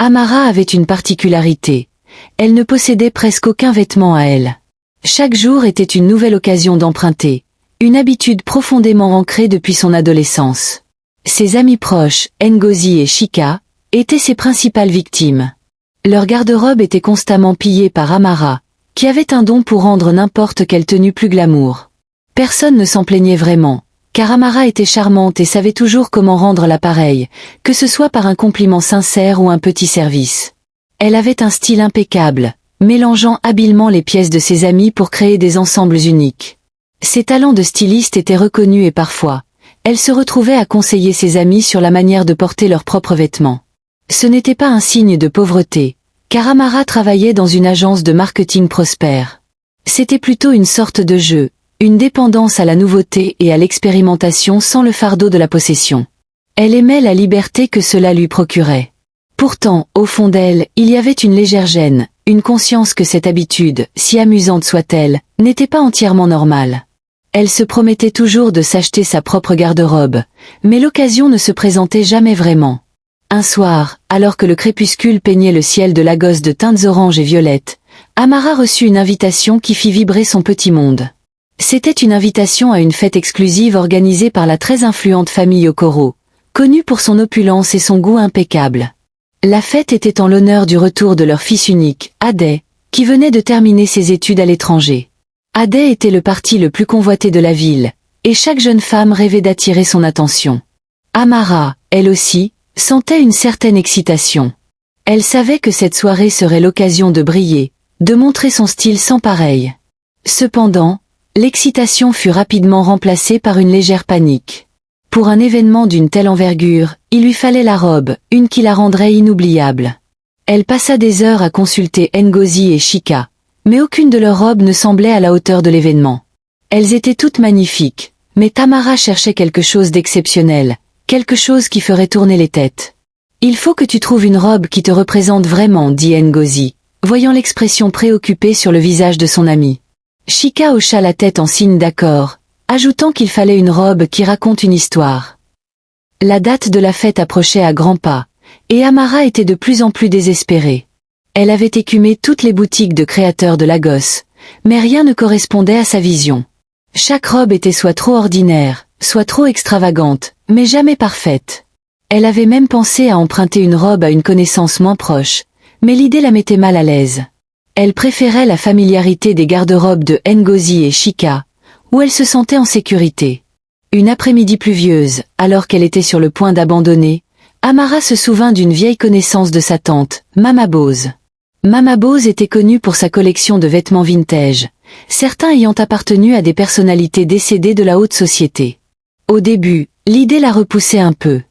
Amara avait une particularité. Elle ne possédait presque aucun vêtement à elle. Chaque jour était une nouvelle occasion d'emprunter, une habitude profondément ancrée depuis son adolescence. Ses amis proches, Ngozi et Chika, étaient ses principales victimes. Leur garde-robe était constamment pillée par Amara, qui avait un don pour rendre n'importe quelle tenue plus glamour. Personne ne s'en plaignait vraiment, car Amara était charmante et savait toujours comment rendre l'appareil, que ce soit par un compliment sincère ou un petit service. Elle avait un style impeccable, mélangeant habilement les pièces de ses amis pour créer des ensembles uniques. Ses talents de styliste étaient reconnus et parfois, elle se retrouvait à conseiller ses amis sur la manière de porter leurs propres vêtements. Ce n'était pas un signe de pauvreté, car Amara travaillait dans une agence de marketing prospère. C'était plutôt une sorte de jeu, une dépendance à la nouveauté et à l'expérimentation sans le fardeau de la possession. Elle aimait la liberté que cela lui procurait. Pourtant, au fond d'elle, il y avait une légère gêne, une conscience que cette habitude, si amusante soit-elle, n'était pas entièrement normale. Elle se promettait toujours de s'acheter sa propre garde-robe, mais l'occasion ne se présentait jamais vraiment. Un soir, alors que le crépuscule peignait le ciel de Lagos de teintes oranges et violettes, Amara reçut une invitation qui fit vibrer son petit monde. C'était une invitation à une fête exclusive organisée par la très influente famille Okoro, connue pour son opulence et son goût impeccable. La fête était en l'honneur du retour de leur fils unique, Ade, qui venait de terminer ses études à l'étranger. Ade était le parti le plus convoité de la ville, et chaque jeune femme rêvait d'attirer son attention. Amara, elle aussi, sentait une certaine excitation. Elle savait que cette soirée serait l'occasion de briller, de montrer son style sans pareil. Cependant, l'excitation fut rapidement remplacée par une légère panique. Pour un événement d'une telle envergure, il lui fallait la robe, une qui la rendrait inoubliable. Elle passa des heures à consulter Ngozi et Chika, mais aucune de leurs robes ne semblait à la hauteur de l'événement. Elles étaient toutes magnifiques, mais Tamara cherchait quelque chose d'exceptionnel, quelque chose qui ferait tourner les têtes. « Il faut que tu trouves une robe qui te représente vraiment, dit Ngozi, voyant l'expression préoccupée sur le visage de son ami. Chika hocha la tête en signe d'accord, ajoutant qu'il fallait une robe qui raconte une histoire. La date de la fête approchait à grands pas, et Amara était de plus en plus désespérée. Elle avait écumé toutes les boutiques de créateurs de Lagos, mais rien ne correspondait à sa vision. Chaque robe était soit trop ordinaire, soit trop extravagante, mais jamais parfaite. Elle avait même pensé à emprunter une robe à une connaissance moins proche, mais l'idée la mettait mal à l'aise. Elle préférait la familiarité des garde-robes de Ngozi et Chika, où elle se sentait en sécurité. Une après-midi pluvieuse, alors qu'elle était sur le point d'abandonner, Amara se souvint d'une vieille connaissance de sa tante, Mama Bose. Mama Bose était connue pour sa collection de vêtements vintage, certains ayant appartenu à des personnalités décédées de la haute société. Au début, l'idée la repoussait un peu.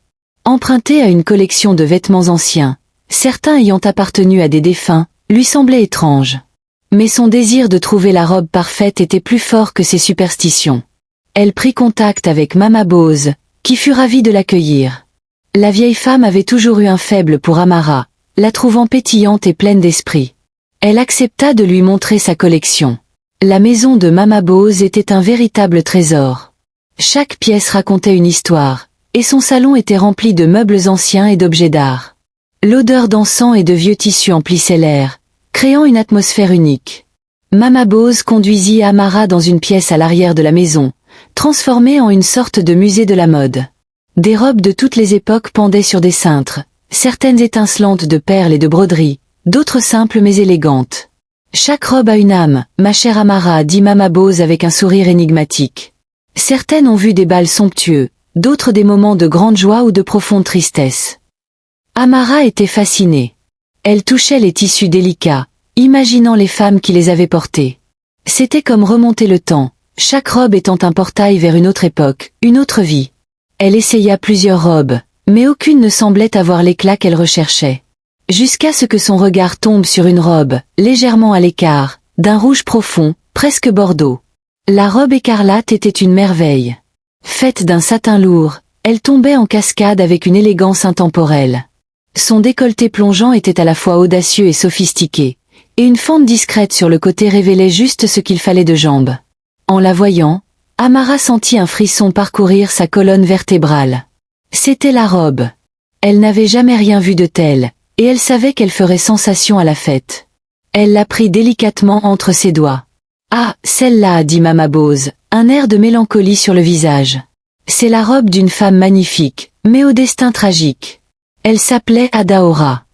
Emprunter à une collection de vêtements anciens, certains ayant appartenu à des défunts, lui semblait étrange. Mais son désir de trouver la robe parfaite était plus fort que ses superstitions. Elle prit contact avec Mama Bose, qui fut ravie de l'accueillir. La vieille femme avait toujours eu un faible pour Amara, la trouvant pétillante et pleine d'esprit. Elle accepta de lui montrer sa collection. La maison de Mama Bose était un véritable trésor. Chaque pièce racontait une histoire, et son salon était rempli de meubles anciens et d'objets d'art. L'odeur d'encens et de vieux tissus emplissait l'air, créant une atmosphère unique. Mama Bose conduisit Amara dans une pièce à l'arrière de la maison, transformée en une sorte de musée de la mode. Des robes de toutes les époques pendaient sur des cintres, certaines étincelantes de perles et de broderies, d'autres simples mais élégantes. Chaque robe a une âme, ma chère Amara, dit Mama Bose avec un sourire énigmatique. Certaines ont vu des bals somptueux, d'autres des moments de grande joie ou de profonde tristesse. Amara était fascinée. Elle touchait les tissus délicats, imaginant les femmes qui les avaient portés. C'était comme remonter le temps, chaque robe étant un portail vers une autre époque, une autre vie. Elle essaya plusieurs robes, mais aucune ne semblait avoir l'éclat qu'elle recherchait. Jusqu'à ce que son regard tombe sur une robe, légèrement à l'écart, d'un rouge profond, presque bordeaux. La robe écarlate était une merveille. Faite d'un satin lourd, elle tombait en cascade avec une élégance intemporelle. Son décolleté plongeant était à la fois audacieux et sophistiqué, et une fente discrète sur le côté révélait juste ce qu'il fallait de jambes. En la voyant, Amara sentit un frisson parcourir sa colonne vertébrale. C'était la robe. Elle n'avait jamais rien vu de tel, et elle savait qu'elle ferait sensation à la fête. Elle la prit délicatement entre ses doigts. « Ah, celle-là, dit Mama Bose, un air de mélancolie sur le visage. C'est la robe d'une femme magnifique, mais au destin tragique. Elle s'appelait Adaora. »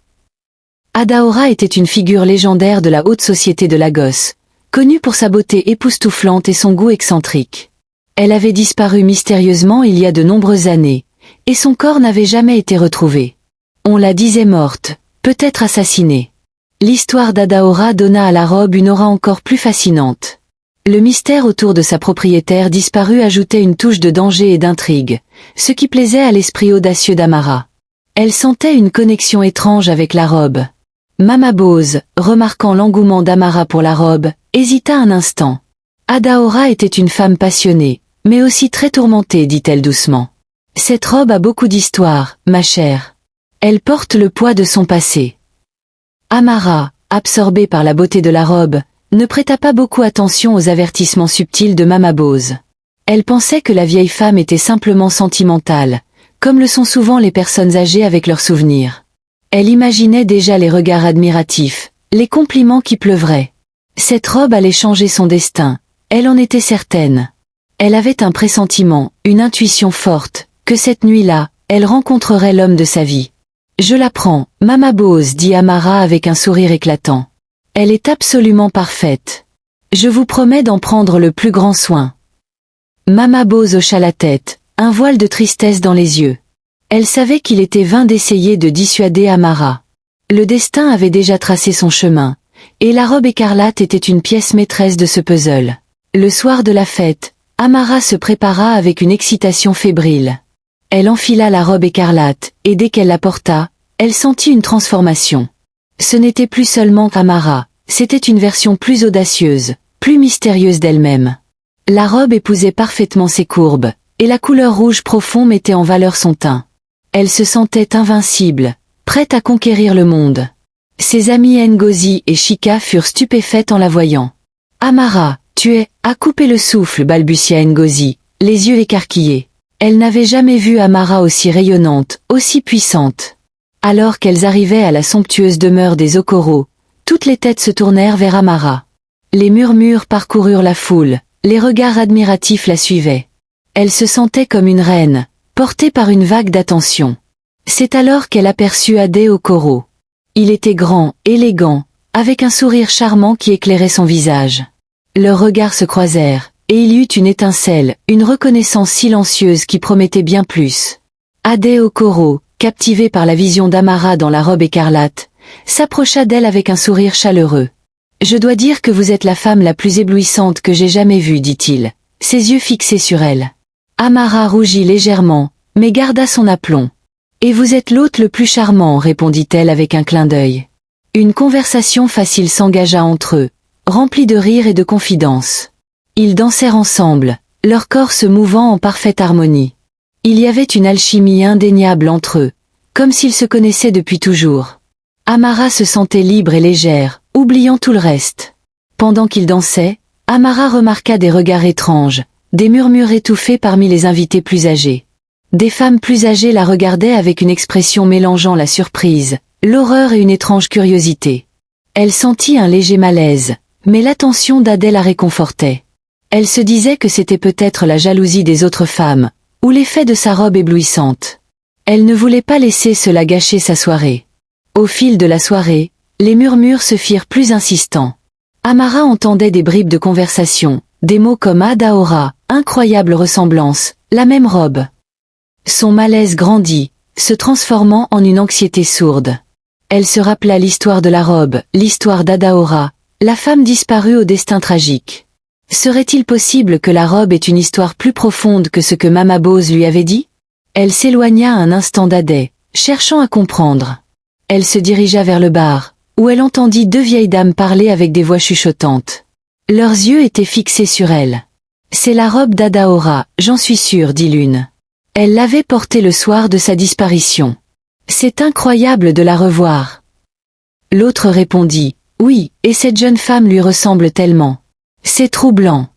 Adaora était une figure légendaire de la haute société de Lagos, connue pour sa beauté époustouflante et son goût excentrique. Elle avait disparu mystérieusement il y a de nombreuses années, et son corps n'avait jamais été retrouvé. On la disait morte, peut-être assassinée. L'histoire d'Adaora donna à la robe une aura encore plus fascinante. Le mystère autour de sa propriétaire disparue ajoutait une touche de danger et d'intrigue, ce qui plaisait à l'esprit audacieux d'Amara. Elle sentait une connexion étrange avec la robe. Mama Bose, remarquant l'engouement d'Amara pour la robe, hésita un instant. Adaora était une femme passionnée, mais aussi très tourmentée, dit-elle doucement. Cette robe a beaucoup d'histoire, ma chère. Elle porte le poids de son passé. Amara, absorbée par la beauté de la robe, ne prêta pas beaucoup attention aux avertissements subtils de Mama Bose. Elle pensait que la vieille femme était simplement sentimentale, comme le sont souvent les personnes âgées avec leurs souvenirs. Elle imaginait déjà les regards admiratifs, les compliments qui pleuvraient. Cette robe allait changer son destin, elle en était certaine. Elle avait un pressentiment, une intuition forte, que cette nuit-là, elle rencontrerait l'homme de sa vie. « Je la prends, Mama Bose, dit Amara avec un sourire éclatant. Elle est absolument parfaite. Je vous promets d'en prendre le plus grand soin. » Mama Bose hocha la tête, un voile de tristesse dans les yeux. Elle savait qu'il était vain d'essayer de dissuader Amara. Le destin avait déjà tracé son chemin, et la robe écarlate était une pièce maîtresse de ce puzzle. Le soir de la fête, Amara se prépara avec une excitation fébrile. Elle enfila la robe écarlate, et dès qu'elle la porta, elle sentit une transformation. Ce n'était plus seulement Amara, c'était une version plus audacieuse, plus mystérieuse d'elle-même. La robe épousait parfaitement ses courbes, et la couleur rouge profond mettait en valeur son teint. Elle se sentait invincible, prête à conquérir le monde. Ses amies Ngozi et Chika furent stupéfaites en la voyant. « Amara, tu es, à couper le souffle, balbutia Ngozi, les yeux écarquillés. Elle n'avait jamais vu Amara aussi rayonnante, aussi puissante. Alors qu'elles arrivaient à la somptueuse demeure des Okoro, toutes les têtes se tournèrent vers Amara. Les murmures parcoururent la foule, les regards admiratifs la suivaient. Elle se sentait comme une reine, portée par une vague d'attention. C'est alors qu'elle aperçut Ade Okoro. Il était grand, élégant, avec un sourire charmant qui éclairait son visage. Leurs regards se croisèrent, et il y eut une étincelle, une reconnaissance silencieuse qui promettait bien plus. Ade Okoro, captivée par la vision d'Amara dans la robe écarlate, s'approcha d'elle avec un sourire chaleureux. « Je dois dire que vous êtes la femme la plus éblouissante que j'ai jamais vue, dit-il, ses yeux fixés sur elle. Amara rougit légèrement, mais garda son aplomb. « Et vous êtes l'hôte le plus charmant, répondit-elle avec un clin d'œil. Une conversation facile s'engagea entre eux, remplie de rires et de confidences. Ils dansèrent ensemble, leurs corps se mouvant en parfaite harmonie. Il y avait une alchimie indéniable entre eux, comme s'ils se connaissaient depuis toujours. Amara se sentait libre et légère, oubliant tout le reste. Pendant qu'ils dansaient, Amara remarqua des regards étranges, des murmures étouffés parmi les invités plus âgés. Des femmes plus âgées la regardaient avec une expression mélangeant la surprise, l'horreur et une étrange curiosité. Elle sentit un léger malaise, mais l'attention d'Adèle la réconfortait. Elle se disait que c'était peut-être la jalousie des autres femmes, ou l'effet de sa robe éblouissante. Elle ne voulait pas laisser cela gâcher sa soirée. Au fil de la soirée, les murmures se firent plus insistants. Amara entendait des bribes de conversation, des mots comme Adaora, incroyable ressemblance, la même robe. Son malaise grandit, se transformant en une anxiété sourde. Elle se rappela l'histoire de la robe, l'histoire d'Adaora, la femme disparue au destin tragique. Serait-il possible que la robe ait une histoire plus profonde que ce que Mama Bose lui avait dit? Elle s'éloigna un instant d'Ade, cherchant à comprendre. Elle se dirigea vers le bar, où elle entendit deux vieilles dames parler avec des voix chuchotantes. Leurs yeux étaient fixés sur elle. « C'est la robe d'Adaora, j'en suis sûre, dit l'une. Elle l'avait portée le soir de sa disparition. C'est incroyable de la revoir. L'autre répondit, « Oui, et cette jeune femme lui ressemble tellement. C'est troublant. »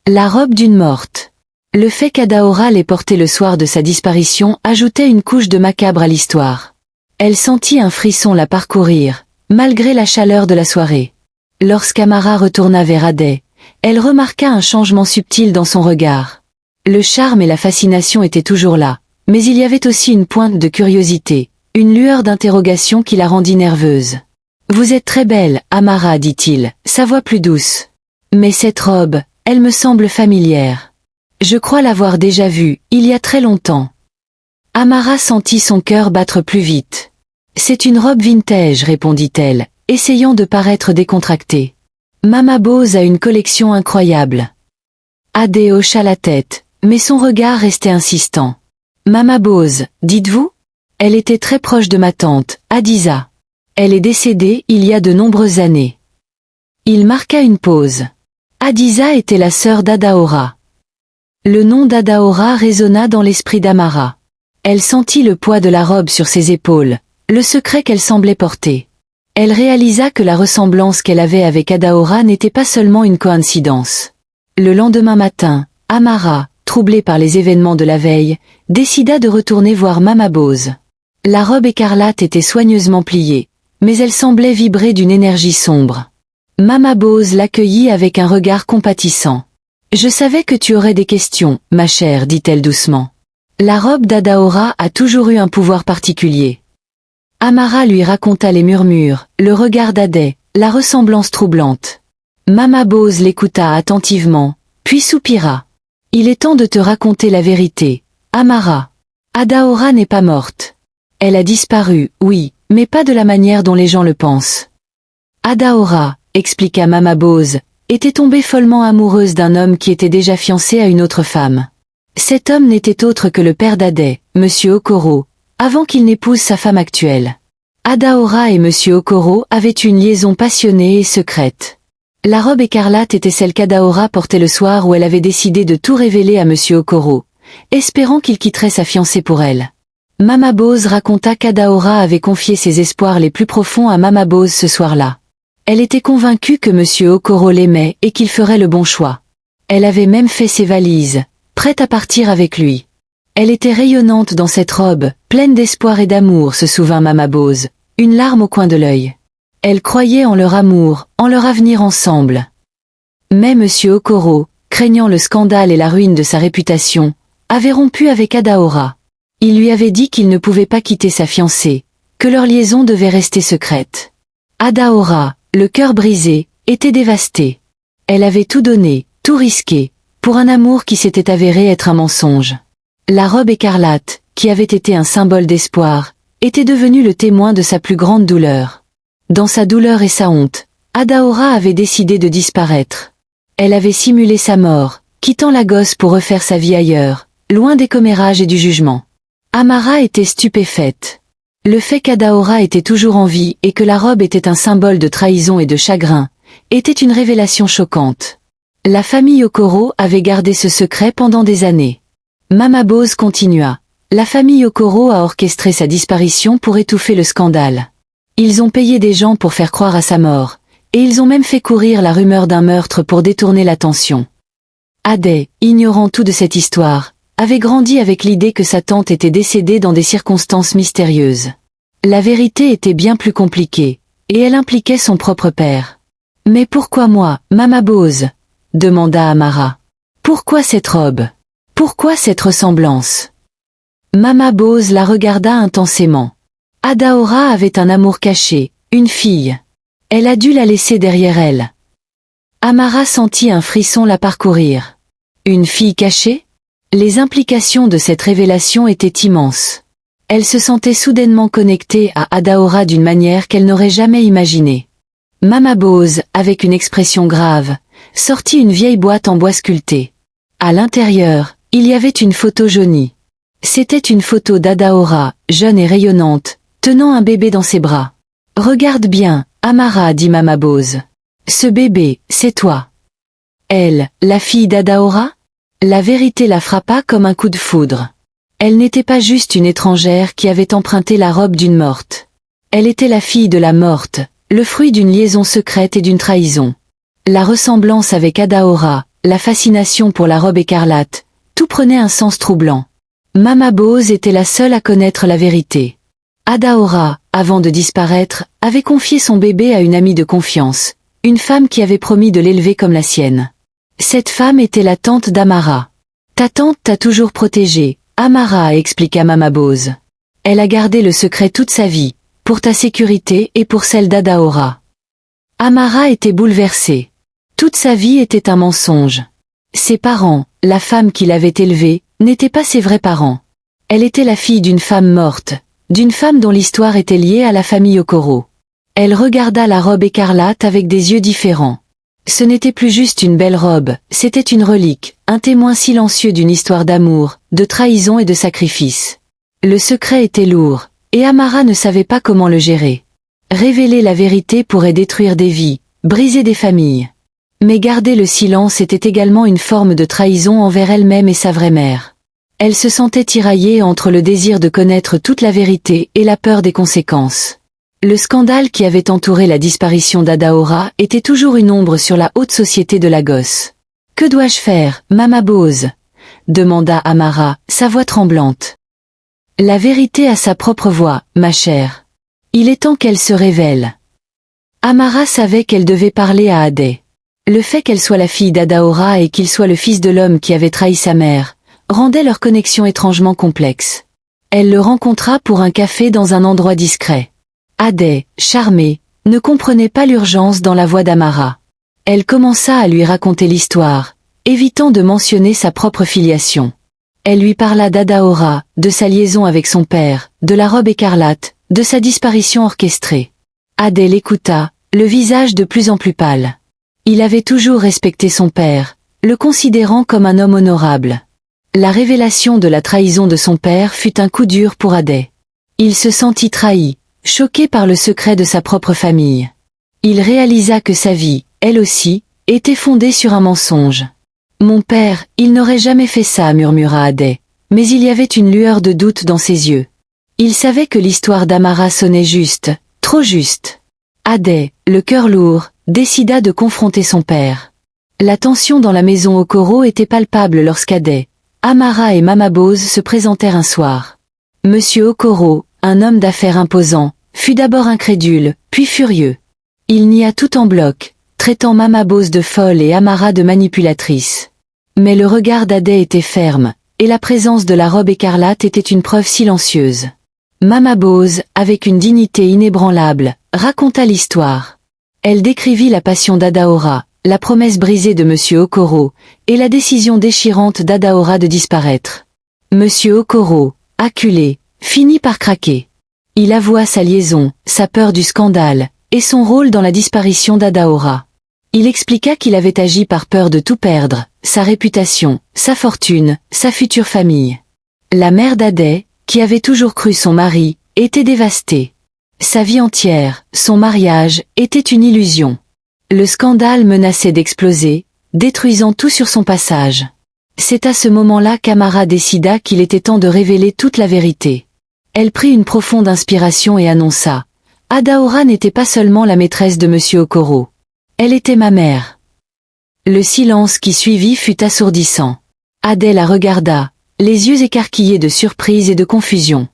La robe d'une morte. Le fait qu'Adaora l'ait portée le soir de sa disparition ajoutait une couche de macabre à l'histoire. Elle sentit un frisson la parcourir, malgré la chaleur de la soirée. Lorsqu'Amara retourna vers Aday, elle remarqua un changement subtil dans son regard. Le charme et la fascination étaient toujours là, mais il y avait aussi une pointe de curiosité, une lueur d'interrogation qui la rendit nerveuse. « Vous êtes très belle, Amara, dit-il, sa voix plus douce. Mais cette robe, elle me semble familière. Je crois l'avoir déjà vue, il y a très longtemps. » Amara sentit son cœur battre plus vite. « C'est une robe vintage, répondit-elle, essayant de paraître décontractée. Mama Bose a une collection incroyable. » Aday hocha la tête, mais son regard restait insistant. « Mama Bose, dites-vous ? Elle était très proche de ma tante, Hadiza. Elle est décédée il y a de nombreuses années. » Il marqua une pause. Hadiza était la sœur d'Adaora. Le nom d'Adaora résonna dans l'esprit d'Amara. Elle sentit le poids de la robe sur ses épaules, le secret qu'elle semblait porter. Elle réalisa que la ressemblance qu'elle avait avec Adaora n'était pas seulement une coïncidence. Le lendemain matin, Amara, troublée par les événements de la veille, décida de retourner voir Mama Bose. La robe écarlate était soigneusement pliée, mais elle semblait vibrer d'une énergie sombre. Mama Bose l'accueillit avec un regard compatissant. « Je savais que tu aurais des questions, ma chère, dit-elle doucement. La robe d'Adaora a toujours eu un pouvoir particulier. » Amara lui raconta les murmures, le regard d'Aday, la ressemblance troublante. Mama Bose l'écouta attentivement, puis soupira. « Il est temps de te raconter la vérité, Amara. Adaora n'est pas morte. Elle a disparu, oui, mais pas de la manière dont les gens le pensent. Adaora, expliqua Mama Bose, était tombée follement amoureuse d'un homme qui était déjà fiancé à une autre femme. Cet homme n'était autre que le père d'Aday, Monsieur Okoro, avant qu'il n'épouse sa femme actuelle. Adaora et Monsieur Okoro avaient une liaison passionnée et secrète. La robe écarlate était celle qu'Adaora portait le soir où elle avait décidé de tout révéler à Monsieur Okoro, espérant qu'il quitterait sa fiancée pour elle. Mama Bose raconta qu'Adaora avait confié ses espoirs les plus profonds à Mama Bose ce soir-là. Elle était convaincue que Monsieur Okoro l'aimait et qu'il ferait le bon choix. Elle avait même fait ses valises, prête à partir avec lui. Elle était rayonnante dans cette robe, pleine d'espoir et d'amour, se souvint Mama Bose, une larme au coin de l'œil. Elle croyait en leur amour, en leur avenir ensemble. Mais Monsieur Okoro, craignant le scandale et la ruine de sa réputation, avait rompu avec Adaora. Il lui avait dit qu'il ne pouvait pas quitter sa fiancée, que leur liaison devait rester secrète. Adaora, le cœur brisé, était dévastée. Elle avait tout donné, tout risqué, pour un amour qui s'était avéré être un mensonge. La robe écarlate, qui avait été un symbole d'espoir, était devenue le témoin de sa plus grande douleur. Dans sa douleur et sa honte, Adaora avait décidé de disparaître. Elle avait simulé sa mort, quittant Lagos pour refaire sa vie ailleurs, loin des commérages et du jugement. Amara était stupéfaite. Le fait qu'Adaora était toujours en vie et que la robe était un symbole de trahison et de chagrin, était une révélation choquante. La famille Okoro avait gardé ce secret pendant des années. Mama Bose continua. La famille Okoro a orchestré sa disparition pour étouffer le scandale. Ils ont payé des gens pour faire croire à sa mort, et ils ont même fait courir la rumeur d'un meurtre pour détourner l'attention. Aday, ignorant tout de cette histoire, avait grandi avec l'idée que sa tante était décédée dans des circonstances mystérieuses. La vérité était bien plus compliquée, et elle impliquait son propre père. « Mais pourquoi moi, Mama Bose ?» demanda Amara. « Pourquoi cette robe? Pourquoi cette ressemblance ?» Mama Bose la regarda intensément. Adaora avait un amour caché, une fille. Elle a dû la laisser derrière elle. Amara sentit un frisson la parcourir. Une fille cachée? Les implications de cette révélation étaient immenses. Elle se sentait soudainement connectée à Adaora d'une manière qu'elle n'aurait jamais imaginée. Mama Bose, avec une expression grave, sortit une vieille boîte en bois sculpté. À l'intérieur, il y avait une photo jaunie. C'était une photo d'Adaora, jeune et rayonnante, tenant un bébé dans ses bras. « Regarde bien, Amara, dit Mama Bose. Ce bébé, c'est toi. » Elle, la fille d'Adaora? La vérité la frappa comme un coup de foudre. Elle n'était pas juste une étrangère qui avait emprunté la robe d'une morte. Elle était la fille de la morte, le fruit d'une liaison secrète et d'une trahison. La ressemblance avec Adaora, la fascination pour la robe écarlate, tout prenait un sens troublant. Mama Bose était la seule à connaître la vérité. Adaora, avant de disparaître, avait confié son bébé à une amie de confiance, une femme qui avait promis de l'élever comme la sienne. Cette femme était la tante d'Amara. Ta tante t'a toujours protégée, Amara, expliqua Mama Bose. Elle a gardé le secret toute sa vie, pour ta sécurité et pour celle d'Adaora. Amara était bouleversée. Toute sa vie était un mensonge. Ses parents, la femme qui l'avait élevée, n'étaient pas ses vrais parents. Elle était la fille d'une femme morte, d'une femme dont l'histoire était liée à la famille Okoro. Elle regarda la robe écarlate avec des yeux différents. Ce n'était plus juste une belle robe, c'était une relique, un témoin silencieux d'une histoire d'amour, de trahison et de sacrifice. Le secret était lourd, et Amara ne savait pas comment le gérer. Révéler la vérité pourrait détruire des vies, briser des familles. Mais garder le silence était également une forme de trahison envers elle-même et sa vraie mère. Elle se sentait tiraillée entre le désir de connaître toute la vérité et la peur des conséquences. Le scandale qui avait entouré la disparition d'Adaora était toujours une ombre sur la haute société de Lagos. « Que dois-je faire, Mama Bose ?» demanda Amara, sa voix tremblante. « La vérité a sa propre voix, ma chère. Il est temps qu'elle se révèle. » Amara savait qu'elle devait parler à Adé. Le fait qu'elle soit la fille d'Adaora et qu'il soit le fils de l'homme qui avait trahi sa mère, rendait leur connexion étrangement complexe. Elle le rencontra pour un café dans un endroit discret. Adé, charmée, ne comprenait pas l'urgence dans la voix d'Amara. Elle commença à lui raconter l'histoire, évitant de mentionner sa propre filiation. Elle lui parla d'Adaora, de sa liaison avec son père, de la robe écarlate, de sa disparition orchestrée. Adé l'écouta, le visage de plus en plus pâle. Il avait toujours respecté son père, le considérant comme un homme honorable. La révélation de la trahison de son père fut un coup dur pour Adé. Il se sentit trahi, choqué par le secret de sa propre famille. Il réalisa que sa vie, elle aussi, était fondée sur un mensonge. « Mon père, il n'aurait jamais fait ça » murmura Adé, mais il y avait une lueur de doute dans ses yeux. Il savait que l'histoire d'Amara sonnait juste, trop juste. Adé, le cœur lourd, décida de confronter son père. La tension dans la maison Okoro était palpable lorsqu'Adé, Amara et Mama Bose se présentèrent un soir. Monsieur Okoro, un homme d'affaires imposant, fut d'abord incrédule, puis furieux. Il nia tout en bloc, traitant Mama Bose de folle et Amara de manipulatrice. Mais le regard d'Adé était ferme, et la présence de la robe écarlate était une preuve silencieuse. Mama Bose, avec une dignité inébranlable, raconta l'histoire. Elle décrivit la passion d'Adaora, la promesse brisée de Monsieur Okoro, et la décision déchirante d'Adaora de disparaître. Monsieur Okoro, acculé, finit par craquer. Il avoua sa liaison, sa peur du scandale, et son rôle dans la disparition d'Adaora. Il expliqua qu'il avait agi par peur de tout perdre, sa réputation, sa fortune, sa future famille. La mère d'Adé, qui avait toujours cru son mari, était dévastée. Sa vie entière, son mariage, était une illusion. Le scandale menaçait d'exploser, détruisant tout sur son passage. C'est à ce moment-là qu'Amara décida qu'il était temps de révéler toute la vérité. Elle prit une profonde inspiration et annonça « Adaora n'était pas seulement la maîtresse de Monsieur Okoro. Elle était ma mère. » Le silence qui suivit fut assourdissant. Adé la regarda, les yeux écarquillés de surprise et de confusion.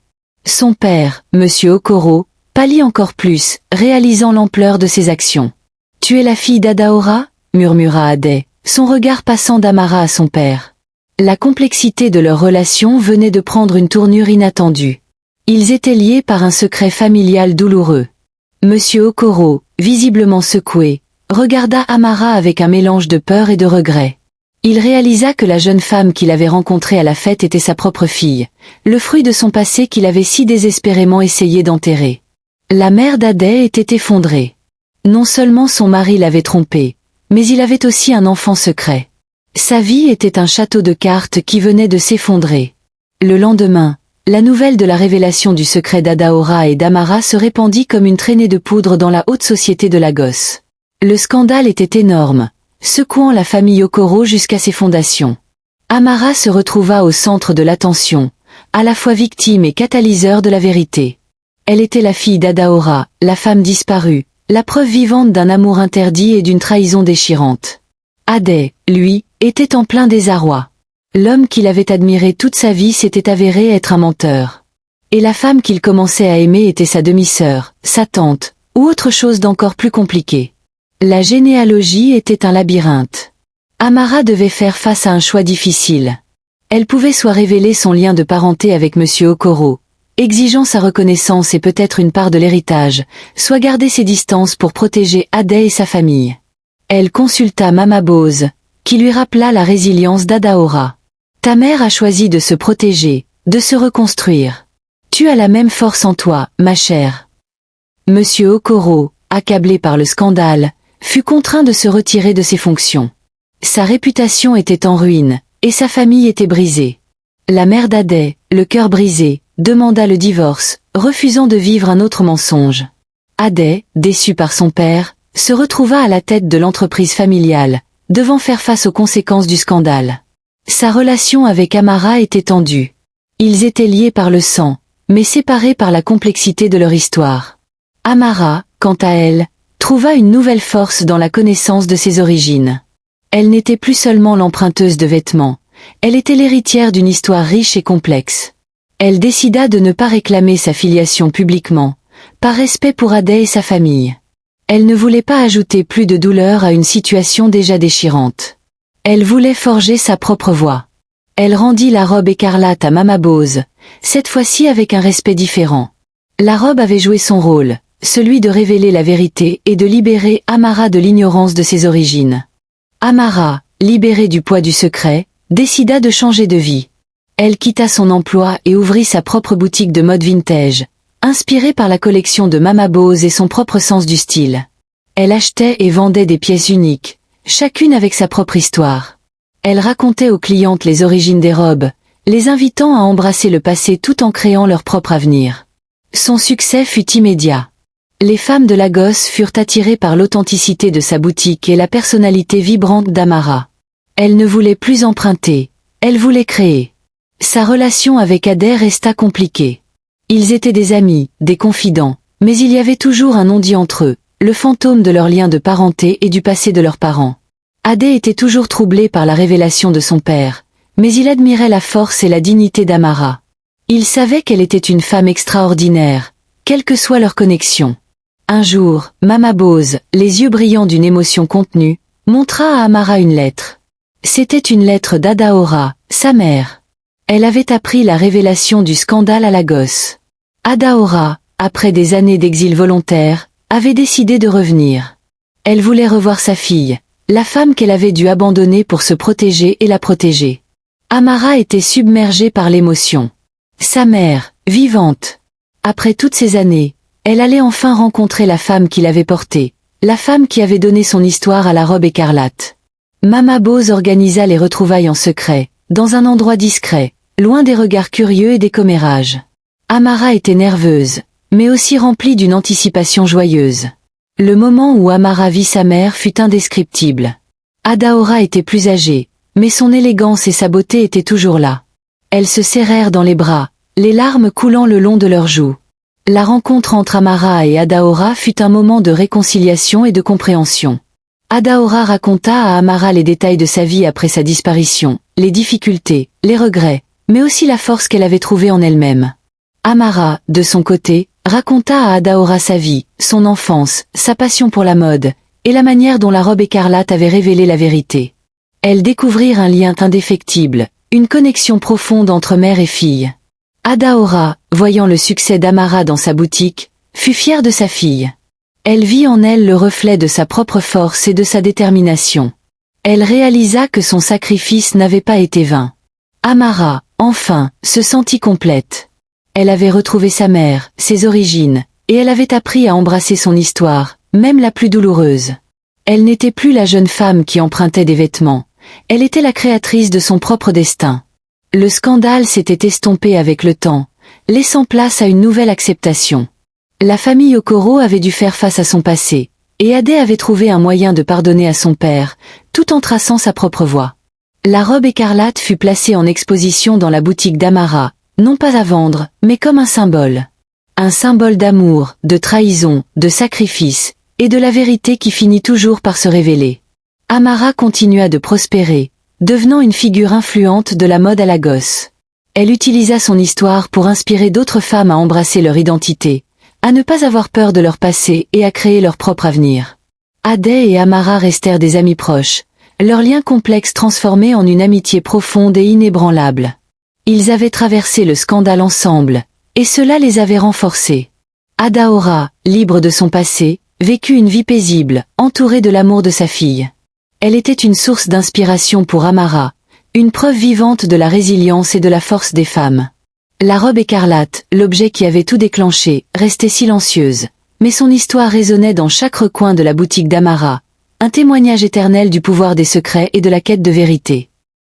Son père, Monsieur Okoro, pâlit encore plus, réalisant l'ampleur de ses actions. « Tu es la fille d'Adaora » murmura Adé, son regard passant d'Amara à son père. La complexité de leur relation venait de prendre une tournure inattendue. Ils étaient liés par un secret familial douloureux. Monsieur Okoro, visiblement secoué, regarda Amara avec un mélange de peur et de regret. Il réalisa que la jeune femme qu'il avait rencontrée à la fête était sa propre fille, le fruit de son passé qu'il avait si désespérément essayé d'enterrer. La mère d'Adé était effondrée. Non seulement son mari l'avait trompée, mais il avait aussi un enfant secret. Sa vie était un château de cartes qui venait de s'effondrer. Le lendemain, la nouvelle de la révélation du secret d'Adaora et d'Amara se répandit comme une traînée de poudre dans la haute société de Lagos. Le scandale était énorme, secouant la famille Okoro jusqu'à ses fondations. Amara se retrouva au centre de l'attention, à la fois victime et catalyseur de la vérité. Elle était la fille d'Adaora, la femme disparue, la preuve vivante d'un amour interdit et d'une trahison déchirante. Adé, lui, était en plein désarroi. L'homme qu'il avait admiré toute sa vie s'était avéré être un menteur. Et la femme qu'il commençait à aimer était sa demi-sœur, sa tante, ou autre chose d'encore plus compliqué. La généalogie était un labyrinthe. Amara devait faire face à un choix difficile. Elle pouvait soit révéler son lien de parenté avec Monsieur Okoro, exigeant sa reconnaissance et peut-être une part de l'héritage, soit garder ses distances pour protéger Ade et sa famille. Elle consulta Mama Bose, qui lui rappela la résilience d'Adaora. Ta mère a choisi de se protéger, de se reconstruire. Tu as la même force en toi, ma chère. Monsieur Okoro, accablé par le scandale, fut contraint de se retirer de ses fonctions. Sa réputation était en ruine, et sa famille était brisée. La mère d'Ade, le cœur brisé, demanda le divorce, refusant de vivre un autre mensonge. Ade, déçu par son père, se retrouva à la tête de l'entreprise familiale, devant faire face aux conséquences du scandale. Sa relation avec Amara était tendue. Ils étaient liés par le sang, mais séparés par la complexité de leur histoire. Amara, quant à elle, trouva une nouvelle force dans la connaissance de ses origines. Elle n'était plus seulement l'emprunteuse de vêtements, elle était l'héritière d'une histoire riche et complexe. Elle décida de ne pas réclamer sa filiation publiquement, par respect pour Ade et sa famille. Elle ne voulait pas ajouter plus de douleur à une situation déjà déchirante. Elle voulait forger sa propre voie. Elle rendit la robe écarlate à Mama Bose, cette fois-ci avec un respect différent. La robe avait joué son rôle, celui de révéler la vérité et de libérer Amara de l'ignorance de ses origines. Amara, libérée du poids du secret, décida de changer de vie. Elle quitta son emploi et ouvrit sa propre boutique de mode vintage, inspirée par la collection de Mama Bose et son propre sens du style. Elle achetait et vendait des pièces uniques, chacune avec sa propre histoire. Elle racontait aux clientes les origines des robes, les invitant à embrasser le passé tout en créant leur propre avenir. Son succès fut immédiat. Les femmes de Lagos furent attirées par l'authenticité de sa boutique et la personnalité vibrante d'Amara. Elle ne voulait plus emprunter, elle voulait créer. Sa relation avec Ade resta compliquée. Ils étaient des amis, des confidents, mais il y avait toujours un non-dit entre eux, le fantôme de leur lien de parenté et du passé de leurs parents. Ade était toujours troublé par la révélation de son père, mais il admirait la force et la dignité d'Amara. Il savait qu'elle était une femme extraordinaire, quelle que soit leur connexion. Un jour, Mama Bose, les yeux brillants d'une émotion contenue, montra à Amara une lettre. C'était une lettre d'Adaora, sa mère. Elle avait appris la révélation du scandale à Lagos. Adaora, après des années d'exil volontaire, avait décidé de revenir. Elle voulait revoir sa fille, la femme qu'elle avait dû abandonner pour se protéger et la protéger. Amara était submergée par l'émotion. Sa mère, vivante. Après toutes ces années, elle allait enfin rencontrer la femme qui l'avait portée, la femme qui avait donné son histoire à la robe écarlate. Mama Bose organisa les retrouvailles en secret, dans un endroit discret, loin des regards curieux et des commérages. Amara était nerveuse, mais aussi remplie d'une anticipation joyeuse. Le moment où Amara vit sa mère fut indescriptible. Adaora était plus âgée, mais son élégance et sa beauté étaient toujours là. Elles se serrèrent dans les bras, les larmes coulant le long de leurs joues. La rencontre entre Amara et Adaora fut un moment de réconciliation et de compréhension. Adaora raconta à Amara les détails de sa vie après sa disparition, les difficultés, les regrets, mais aussi la force qu'elle avait trouvée en elle-même. Amara, de son côté, raconta à Adaora sa vie, son enfance, sa passion pour la mode, et la manière dont la robe écarlate avait révélé la vérité. Elles découvrirent un lien indéfectible, une connexion profonde entre mère et fille. Adaora, voyant le succès d'Amara dans sa boutique, fut fière de sa fille. Elle vit en elle le reflet de sa propre force et de sa détermination. Elle réalisa que son sacrifice n'avait pas été vain. Amara, enfin, se sentit complète. Elle avait retrouvé sa mère, ses origines, et elle avait appris à embrasser son histoire, même la plus douloureuse. Elle n'était plus la jeune femme qui empruntait des vêtements, elle était la créatrice de son propre destin. Le scandale s'était estompé avec le temps, laissant place à une nouvelle acceptation. La famille Okoro avait dû faire face à son passé, et Ade avait trouvé un moyen de pardonner à son père, tout en traçant sa propre voie. La robe écarlate fut placée en exposition dans la boutique d'Amara, non pas à vendre, mais comme un symbole. Un symbole d'amour, de trahison, de sacrifice, et de la vérité qui finit toujours par se révéler. Amara continua de prospérer, devenant une figure influente de la mode à Lagos. Elle utilisa son histoire pour inspirer d'autres femmes à embrasser leur identité, à ne pas avoir peur de leur passé et à créer leur propre avenir. Aday et Amara restèrent des amis proches, leur lien complexe transformé en une amitié profonde et inébranlable. Ils avaient traversé le scandale ensemble, et cela les avait renforcés. Adaora, libre de son passé, vécut une vie paisible, entourée de l'amour de sa fille. Elle était une source d'inspiration pour Amara, une preuve vivante de la résilience et de la force des femmes. La robe écarlate, l'objet qui avait tout déclenché, restait silencieuse, mais son histoire résonnait dans chaque recoin de la boutique d'Amara, un témoignage éternel du pouvoir des secrets et de la quête de vérité.